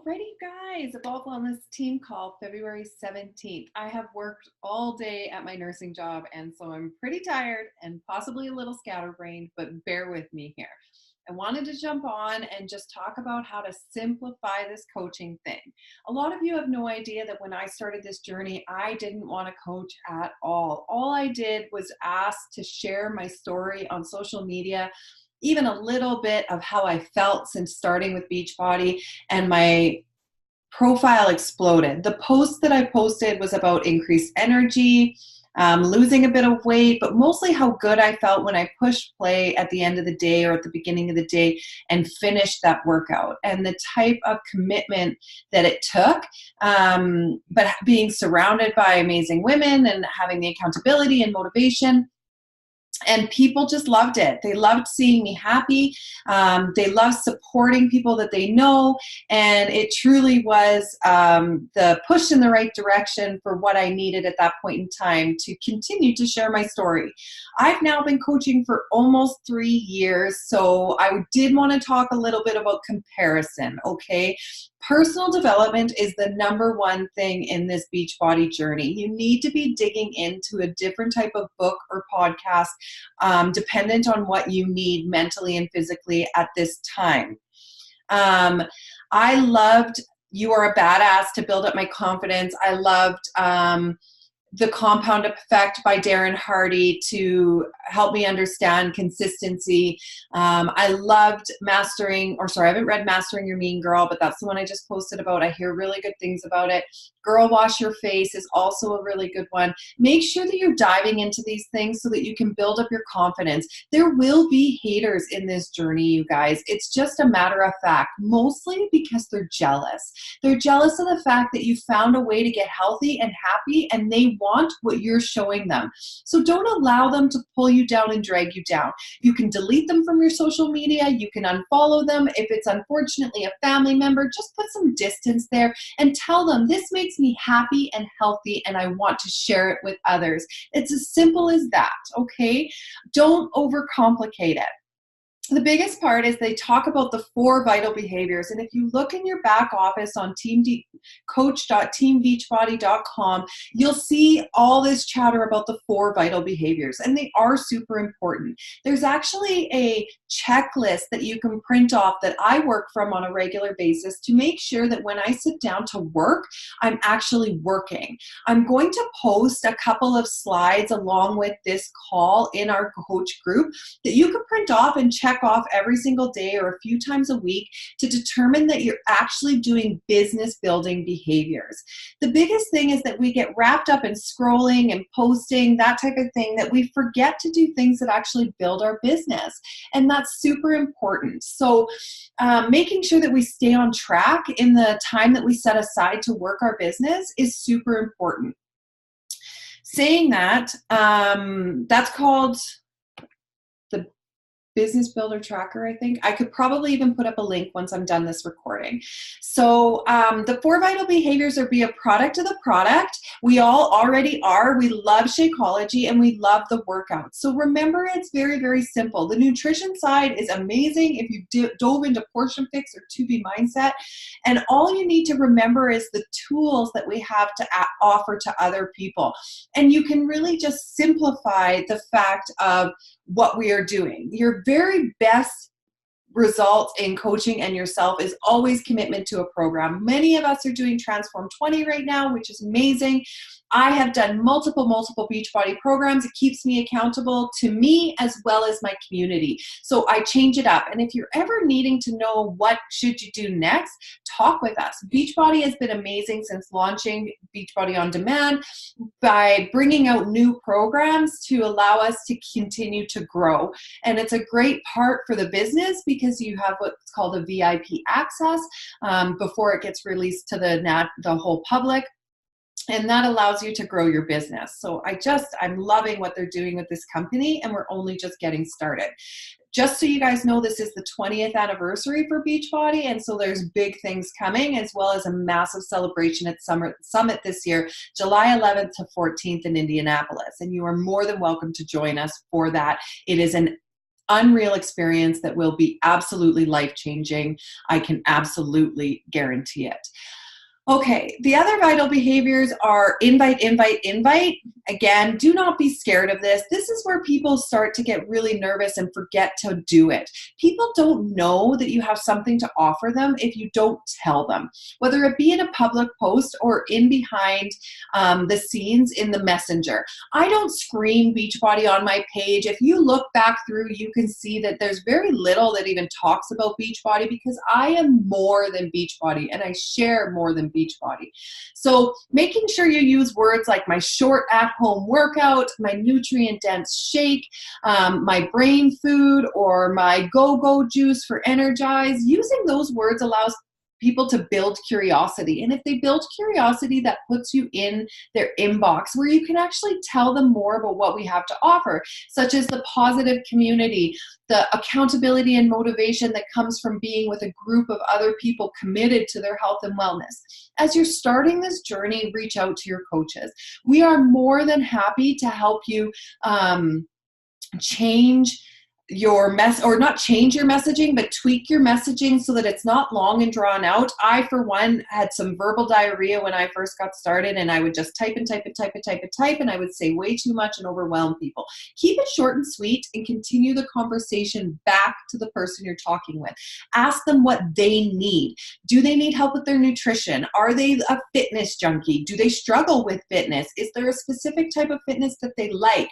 Alrighty, you guys, Evolve Wellness team call February 17th. I have worked all day at my nursing job, and so I'm pretty tired and possibly a little scatterbrained, but bear with me here. I wanted to jump on and just talk about how to simplify this coaching thing. A lot of you have no idea that when I started this journey, I didn't want to coach at all. All I did was ask to share my story on social media, even a little bit of how I felt since starting with Beachbody, and my profile exploded. The post that I posted was about increased energy, losing a bit of weight, but mostly how good I felt when I pushed play at the end of the day or at the beginning of the day and finished that workout, and the type of commitment that it took. But being surrounded by amazing women and having the accountability and motivation, and people just loved it. They loved seeing me happy. They loved supporting people that they know. And it truly was the push in the right direction for what I needed at that point in time to continue to share my story. I've now been coaching for almost 3 years. So I did want to talk a little bit about comparison, okay? Personal development is the number one thing in this Beachbody journey. You need to be digging into a different type of book or podcast, dependent on what you need mentally and physically at this time. I loved You Are a Badass to build up my confidence. I loved The Compound Effect by Darren Hardy to help me understand consistency. I loved I haven't read Mastering Your Mean Girl, but that's the one I just posted about. I hear really good things about it. Girl Wash Your Face is also a really good one. Make sure that you're diving into these things so that you can build up your confidence. There will be haters in this journey, you guys. It's just a matter of fact, mostly because they're jealous. They're jealous of the fact that you found a way to get healthy and happy, and they want what you're showing them. So don't allow them to pull you down and drag you down. You can delete them from your social media. You can unfollow them. If it's unfortunately a family member, just put some distance there and tell them, this makes me happy and healthy and I want to share it with others. It's as simple as that, okay? Don't overcomplicate it. The biggest part is they talk about the 4 vital behaviors. And if you look in your back office on coach.teambeachbody.com, you'll see all this chatter about the 4 vital behaviors, and they are super important. There's actually a checklist that you can print off that I work from on a regular basis to make sure that when I sit down to work, I'm actually working. I'm going to post a couple of slides along with this call in our coach group that you can print off and check off every single day or a few times a week to determine that you're actually doing business building behaviors. The biggest thing is that we get wrapped up in scrolling and posting, that type of thing, that we forget to do things that actually build our business. And that's super important. So making sure that we stay on track in the time that we set aside to work our business is super important. Saying that, that's called the Business Builder Tracker, I think. I could probably even put up a link once I'm done this recording. So the 4 vital behaviors are: be a product of the product. We all already are. We love Shakeology and we love the workouts. So remember, it's very, very simple. The nutrition side is amazing if you dove into Portion Fix or 2B Mindset. And all you need to remember is the tools that we have to offer to other people. And you can really just simplify the fact of what we are doing. Your very best result in coaching and yourself is always commitment to a program. Many of us are doing Transform 20 right now, which is amazing. I have done multiple Beachbody programs. It keeps me accountable to me as well as my community. So I change it up. And if you're ever needing to know what should you do next, talk with us. Beachbody has been amazing since launching Beachbody On Demand by bringing out new programs to allow us to continue to grow. And it's a great part for the business because you have what's called a VIP access before it gets released to the whole public. And that allows you to grow your business. So I'm loving what they're doing with this company, and we're only just getting started. Just so you guys know, this is the 20th anniversary for Beachbody, and so there's big things coming, as well as a massive celebration at Summit this year, July 11th to 14th in Indianapolis. And you are more than welcome to join us for that. It is an unreal experience that will be absolutely life-changing. I can absolutely guarantee it. Okay, the other vital behaviors are invite, invite, invite. Again, do not be scared of this. This is where people start to get really nervous and forget to do it. People don't know that you have something to offer them if you don't tell them, whether it be in a public post or in behind the scenes in the messenger. I don't scream Beachbody on my page. If you look back through, you can see that there's very little that even talks about Beachbody, because I am more than Beachbody and I share more than Beachbody. So making sure you use words like my short at-home workout, my nutrient-dense shake, my brain food, or my go-go juice for energize, using those words allows people to build curiosity. And if they build curiosity, that puts you in their inbox where you can actually tell them more about what we have to offer, such as the positive community, the accountability and motivation that comes from being with a group of other people committed to their health and wellness. As you're starting this journey, reach out to your coaches. We are more than happy to help you change your not change your messaging, but tweak your messaging so that it's not long and drawn out. I, for one, had some verbal diarrhea when I first got started, and I would just type and type and type and type and type, and I would say way too much and overwhelm people. Keep it short and sweet and continue the conversation back to the person you're talking with. Ask them what they need. Do they need help with their nutrition? Are they a fitness junkie? Do they struggle with fitness? Is there a specific type of fitness that they like?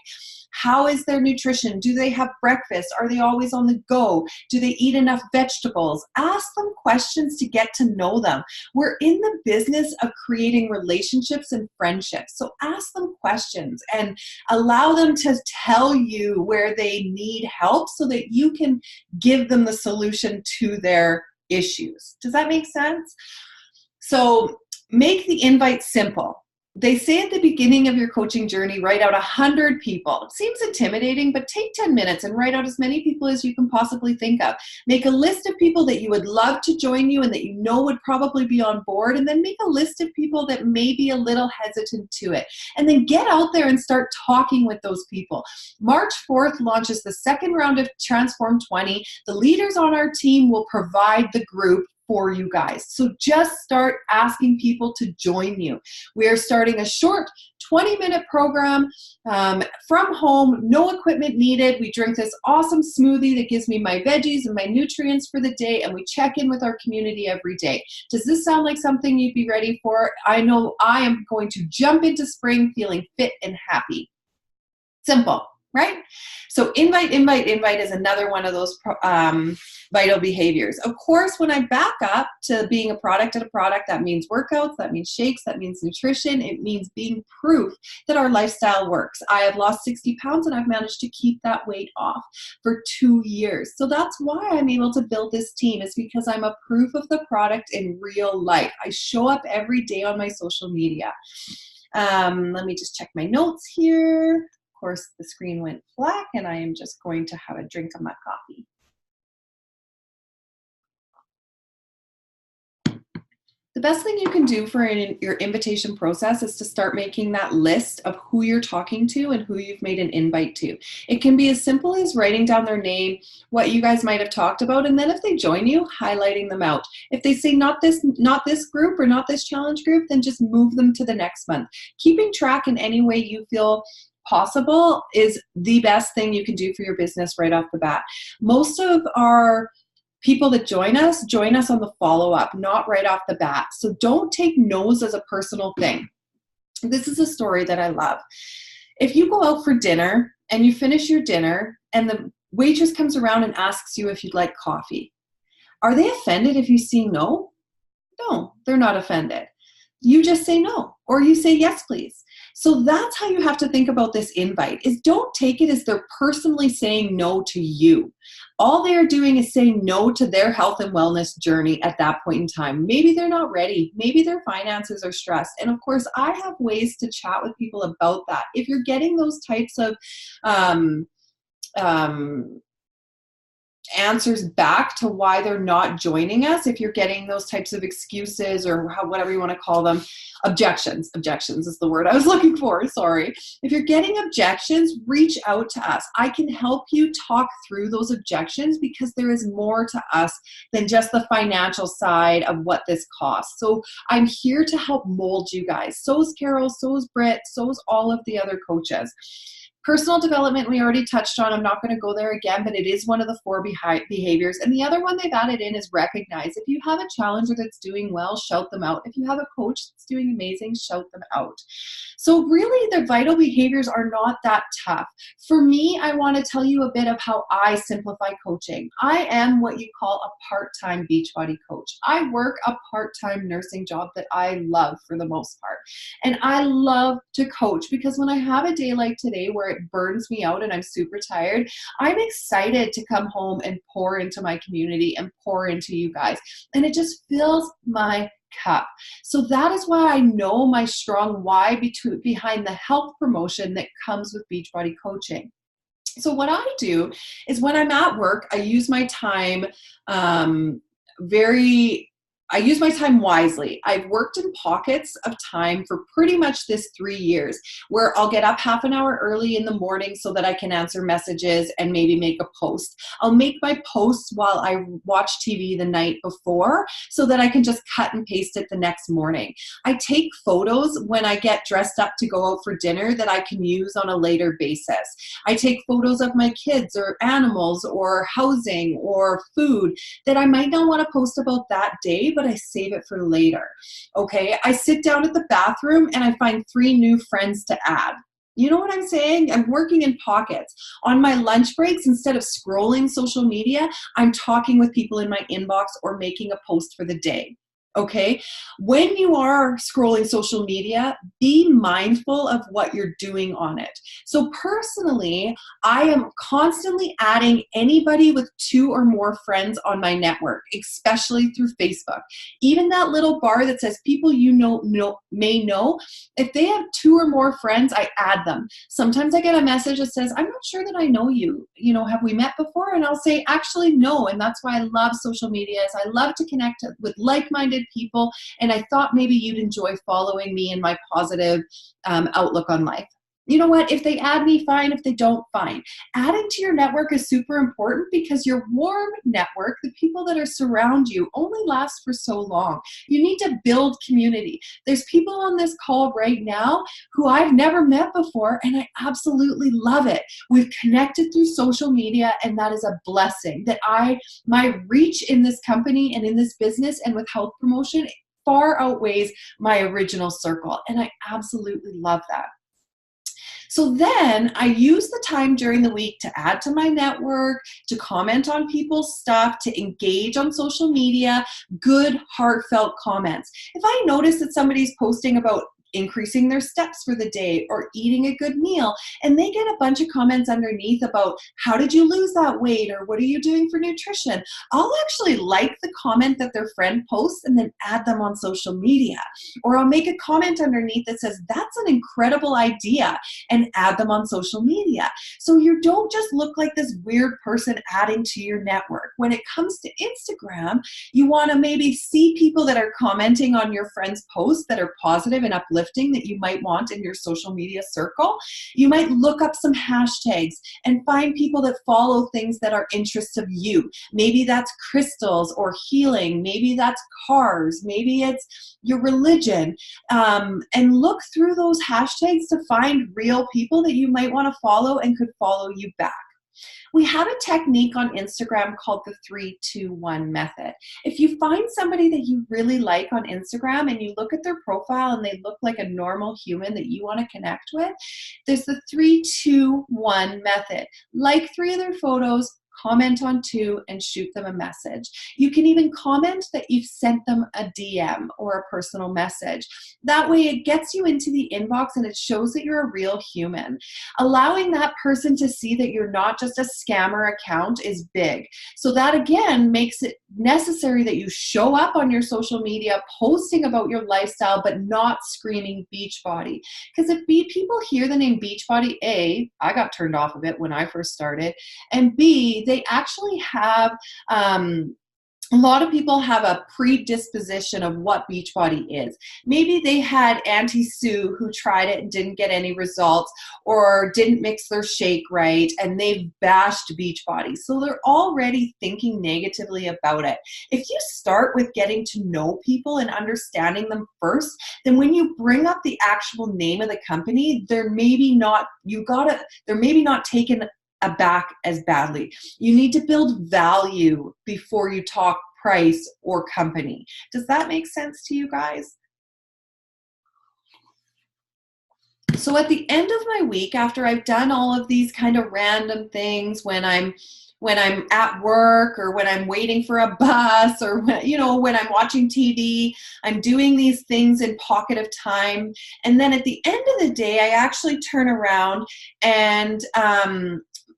How is their nutrition? Do they have breakfast? Are they always on the go? Do they eat enough vegetables? Ask them questions to get to know them. We're in the business of creating relationships and friendships. So ask them questions and allow them to tell you where they need help so that you can give them the solution to their issues. Does that make sense? So make the invite simple. They say at the beginning of your coaching journey, write out 100 people. It seems intimidating, but take 10 minutes and write out as many people as you can possibly think of. Make a list of people that you would love to join you and that you know would probably be on board, and then make a list of people that may be a little hesitant to it. And then get out there and start talking with those people. March 4th launches the second round of Transform 20. The leaders on our team will provide the group for you guys. So just start asking people to join you. We are starting a short 20-minute program from home, no equipment needed. We drink this awesome smoothie that gives me my veggies and my nutrients for the day, and we check in with our community every day. Does this sound like something you'd be ready for? I know I am going to jump into spring feeling fit and happy. Simple, right? So invite, invite, invite is another one of those vital behaviors. Of course, when I back up to being a product at a product, that means workouts, that means shakes, that means nutrition. It means being proof that our lifestyle works. I have lost 60 pounds and I've managed to keep that weight off for 2 years. So that's why I'm able to build this team, is because I'm a proof of the product in real life. I show up every day on my social media. Let me just check my notes here. Of course, the screen went black and I am just going to have a drink of my coffee. The best thing you can do for your invitation process is to start making that list of who you're talking to and who you've made an invite to. It can be as simple as writing down their name, what you guys might have talked about, and then if they join you, highlighting them out. If they say not this group or not this challenge group, then just move them to the next month. Keeping track in any way you feel possible is the best thing you can do for your business right off the bat. Most of our people that join us on the follow-up, not right off the bat. So don't take no's as a personal thing. This is a story that I love. If you go out for dinner and you finish your dinner and the waitress comes around and asks you if you'd like coffee, are they offended if you say no? No, they're not offended. You just say no, or you say yes, please. So that's how you have to think about this invite, is don't take it as they're personally saying no to you. All they're doing is saying no to their health and wellness journey at that point in time. Maybe they're not ready. Maybe their finances are stressed. And of course, I have ways to chat with people about that. If you're getting those types of answers back to why they're not joining us. If you're getting those types of excuses or whatever you want to call them, objections is the word I was looking for, sorry. If you're getting objections, reach out to us. I can help you talk through those objections because there is more to us than just the financial side of what this costs. So I'm here to help mold you guys. So is Carol, so is Britt, so is all of the other coaches. Personal development, we already touched on. I'm not going to go there again, but it is one of the 4 behaviors. And the other one they've added in is recognize. If you have a challenger that's doing well, shout them out. If you have a coach that's doing amazing, shout them out. So really, the vital behaviors are not that tough. For me, I want to tell you a bit of how I simplify coaching. I am what you call a part-time Beachbody coach. I work a part-time nursing job that I love for the most part. And I love to coach because when I have a day like today where it burns me out and I'm super tired, I'm excited to come home and pour into my community and pour into you guys. And it just fills my cup. So that is why I know my strong why behind the health promotion that comes with Beachbody coaching. So what I do is when I'm at work, I use my time wisely. I've worked in pockets of time for pretty much this 3 years where I'll get up half an hour early in the morning so that I can answer messages and maybe make a post. I'll make my posts while I watch TV the night before so that I can just cut and paste it the next morning. I take photos when I get dressed up to go out for dinner that I can use on a later basis. I take photos of my kids or animals or housing or food that I might not want to post about that day, but I save it for later. Okay, I sit down at the bathroom and I find 3 new friends to add. You know what I'm saying? I'm working in pockets. On my lunch breaks, instead of scrolling social media, I'm talking with people in my inbox or making a post for the day. Okay, when you are scrolling social media, be mindful of what you're doing on it. So personally, I am constantly adding anybody with 2 or more friends on my network, especially through Facebook. Even that little bar that says people you may know, if they have 2 or more friends, I add them. Sometimes I get a message that says, I'm not sure that I know you. You know, have we met before? And I'll say, actually, no. And that's why I love social media. Is I love to connect with like-minded people, and I thought maybe you'd enjoy following me and my positive outlook on life. You know what? If they add me, fine. If they don't, fine. Adding to your network is super important because your warm network, the people that are surround you, only lasts for so long. You need to build community. There's people on this call right now who I've never met before, and I absolutely love it. We've connected through social media, and that is a blessing. That my reach in this company and in this business and with health promotion far outweighs my original circle, and I absolutely love that. So then I use the time during the week to add to my network, to comment on people's stuff, to engage on social media, good, heartfelt comments. If I notice that somebody's posting about increasing their steps for the day or eating a good meal, and they get a bunch of comments underneath about how did you lose that weight or what are you doing for nutrition, I'll actually like the comment that their friend posts and then add them on social media. Or I'll make a comment underneath that says that's an incredible idea and add them on social media. So you don't just look like this weird person adding to your network. When it comes to Instagram, you want to maybe see people that are commenting on your friend's posts that are positive and uplifting that you might want in your social media circle. You might look up some hashtags and find people that follow things that are interests of you. Maybe that's crystals or healing. Maybe that's cars. Maybe it's your religion. And look through those hashtags to find real people that you might want to follow and could follow you back. We have a technique on Instagram called the 3-2-1 method. If you find somebody that you really like on Instagram and you look at their profile and they look like a normal human that you want to connect with, there's the 3-2-1 method. Like 3 of their photos, comment on 2, and shoot them a message. You can even comment that you've sent them a DM or a personal message. That way it gets you into the inbox and it shows that you're a real human. Allowing that person to see that you're not just a scammer account is big. So that again makes it necessary that you show up on your social media posting about your lifestyle but not screaming Beachbody. Because if people hear the name Beachbody, A, I got turned off of it when I first started, and B, company, they actually have a lot of people have a predisposition of what Beachbody is. Maybe they had Auntie Sue who tried it and didn't get any results, or didn't mix their shake right, and they've bashed Beachbody. So they're already thinking negatively about it. If you start with getting to know people and understanding them first, then when you bring up the actual name of the company, they're maybe not taken aback as badly. You need to build value before you talk price or company. Does that make sense to you guys? So at the end of my week, after I've done all of these kind of random things, when I'm at work, or when I'm waiting for a bus, or when I'm watching TV, I'm doing these things in pocket of time. And then at the end of the day, I actually turn around and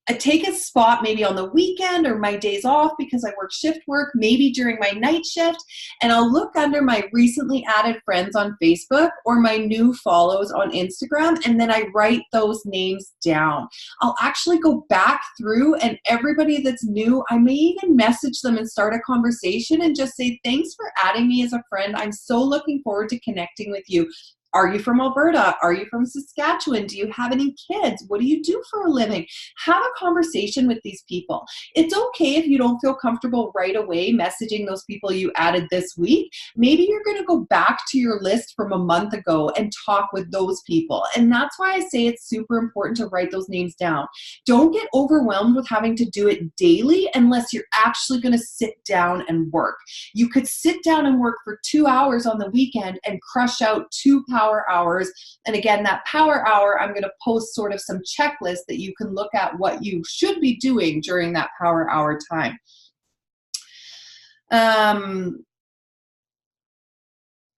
I take a spot maybe on the weekend or my days off because I work shift work, maybe during my night shift, and I'll look under my recently added friends on Facebook or my new follows on Instagram, and then I write those names down. I'll actually go back through, and everybody that's new, I may even message them and start a conversation and just say, thanks for adding me as a friend. I'm so looking forward to connecting with you. Are you from Alberta? Are you from Saskatchewan? Do you have any kids? What do you do for a living? Have a conversation with these people. It's okay if you don't feel comfortable right away messaging those people you added this week. Maybe you're going to go back to your list from a month ago and talk with those people. And that's why I say it's super important to write those names down. Don't get overwhelmed with having to do it daily unless you're actually going to sit down and work. You could sit down and work for 2 hours on the weekend and crush out 2 power hours. And again, that power hour, I'm going to post sort of some checklists that you can look at what you should be doing during that power hour time.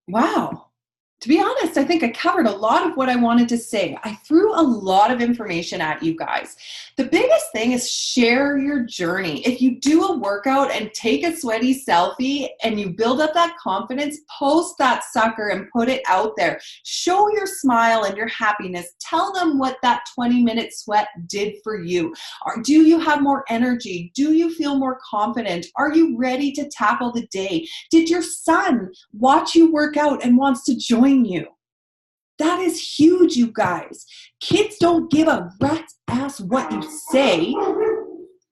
Wow. To be honest, I think I covered a lot of what I wanted to say. I threw a lot of information at you guys. The biggest thing is share your journey. If you do a workout and take a sweaty selfie and you build up that confidence, post that sucker and put it out there. Show your smile and your happiness. Tell them what that 20-minute sweat did for you. Do you have more energy? Do you feel more confident? Are you ready to tackle the day? Did your son watch you work out and wants to join you? That is huge, you guys. Kids don't give a rat's ass what you say.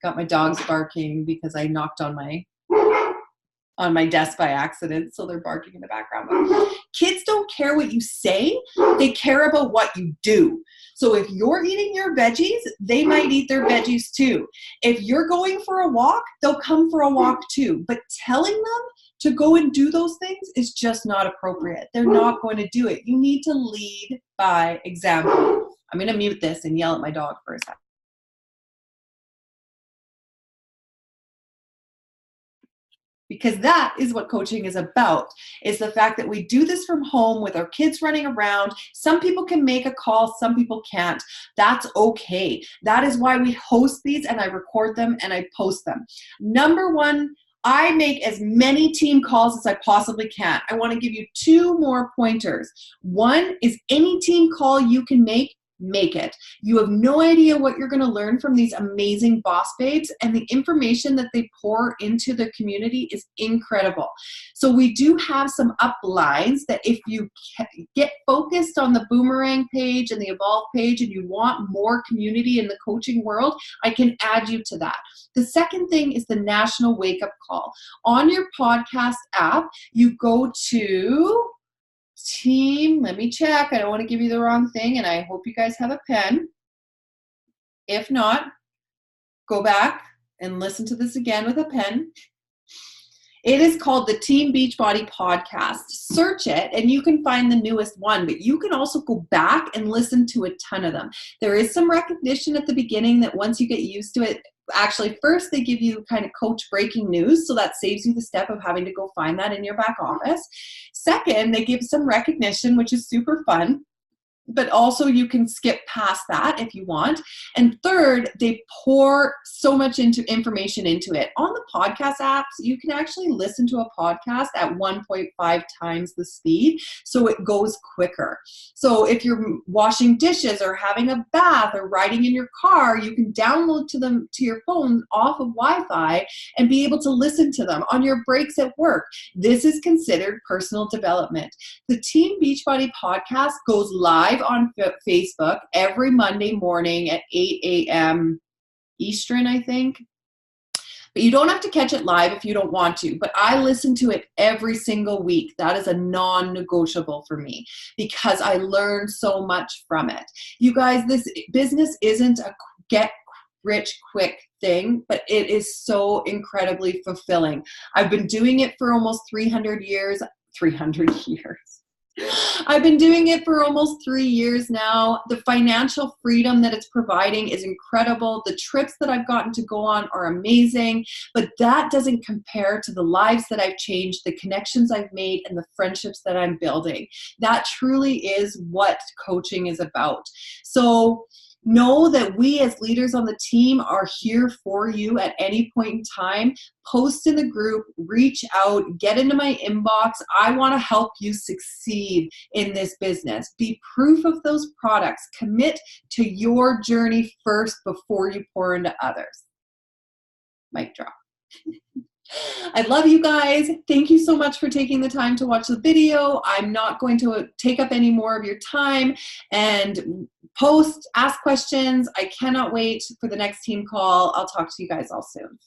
Got my dogs barking because I knocked on my desk by accident, so they're barking in the background. But kids don't care what you say. They care about what you do. So if you're eating your veggies, they might eat their veggies too. If you're going for a walk, they'll come for a walk too. But telling them to go and do those things is just not appropriate. They're not going to do it. You need to lead by example. I'm going to mute this and yell at my dog for a second. Because that is what coaching is about, is the fact that we do this from home with our kids running around. Some people can make a call, some people can't. That's okay. That is why we host these and I record them and I post them. Number one, I make as many team calls as I possibly can. I want to give you 2 more pointers. One is any team call you can make it. You have no idea what you're going to learn from these amazing boss babes, and the information that they pour into the community is incredible. So we do have some uplines that if you get focused on the Boomerang page and the Evolve page and you want more community in the coaching world, I can add you to that. The second thing is the National Wake Up Call. On your podcast app, you go to team, let me check. I don't want to give you the wrong thing, and I hope you guys have a pen. If not, go back and listen to this again with a pen. It is called the Team Beachbody Podcast. Search it and you can find the newest one, but you can also go back and listen to a ton of them. There is some recognition at the beginning that once you get used to it, actually first they give you kind of coach breaking news, so that saves you the step of having to go find that in your back office. Second, they give some recognition, which is super fun. but also you can skip past that if you want. And third, they pour so much into information into it. On the podcast apps, you can actually listen to a podcast at 1.5 times the speed, so it goes quicker. So if you're washing dishes or having a bath or riding in your car, you can download to your phone off of Wi-Fi and be able to listen to them on your breaks at work. This is considered personal development. The Team Beachbody podcast goes live on Facebook every Monday morning at 8 a.m. Eastern, I think. But you don't have to catch it live if you don't want to. But I listen to it every single week. That is a non-negotiable for me because I learn so much from it. You guys, this business isn't a get rich quick thing, but it is so incredibly fulfilling. I've been doing it for almost 300 years. 300 years. I've been doing it for almost 3 years now. The financial freedom that it's providing is incredible. The trips that I've gotten to go on are amazing, but that doesn't compare to the lives that I've changed, the connections I've made, and the friendships that I'm building. That truly is what coaching is about. So know that we as leaders on the team are here for you at any point in time. Post in the group, reach out, get into my inbox. I want to help you succeed in this business. Be proof of those products. Commit to your journey first before you pour into others. Mic drop. I love you guys. Thank you so much for taking the time to watch the video. I'm not going to take up any more of your time, and post, ask questions. I cannot wait for the next team call. I'll talk to you guys all soon.